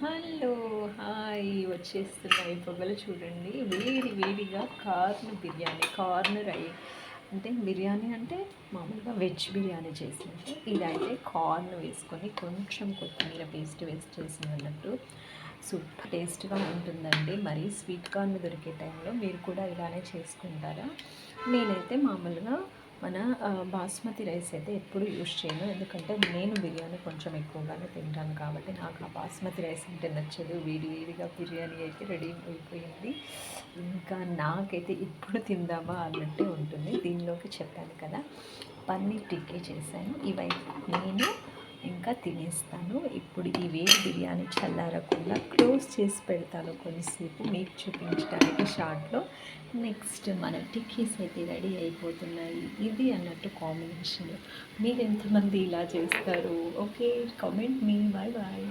Hello hi వచ్చేస్తున్నాయి పొగలు చూడండి. వేడిగా కార్న్ రై అంటే బిర్యానీ అంటే మామూలుగా వెజ్ బిర్యానీ చేసినట్టు, ఇదైతే కార్న్ వేసుకొని కొంచెం కొత్తిమీర పేస్ట్ వేసి చేసినట్టు సూపర్ టేస్ట్గా ఉంటుందండి. మరి స్వీట్ కార్న్ దొరికే టైంలో మీరు కూడా ఇలానే చేసుకుంటారా? నేనైతే మామూలుగా మన బాస్మతి రైస్ అయితే ఎప్పుడు యూజ్ చేయను, ఎందుకంటే నేను బిర్యానీ కొంచెం ఎక్కువగానే తింటాను కాబట్టి నాకు ఆ బాస్మతి రైస్ అంటే నచ్చదు. వేడిగా బిర్యానీ అయితే రెడీ అయిపోయింది. ఇంకా నాకైతే ఇప్పుడు తిందామా అన్నట్టే ఉంటుంది. దీనిలోకి చెప్పాను కదా, పన్నీర్ టిక్కీ చేశాను. ఇవైతే నేను ఇంకా తినేస్తాను. ఇప్పుడు ఈ వేడి బిర్యానీ చల్లారకుండా క్లోజ్ చేసి పెడతాను కొద్దిసేపు మీకు చూపించడానికి షార్ట్లో. నెక్స్ట్ మన టిక్కీస్ అయితే రెడీ అయిపోతున్నాయి. ఇది అన్నట్టు కాంబినేషన్. మీరు ఎంతమంది ఇలా చేస్తారు? Okay, comment me. Bye bye.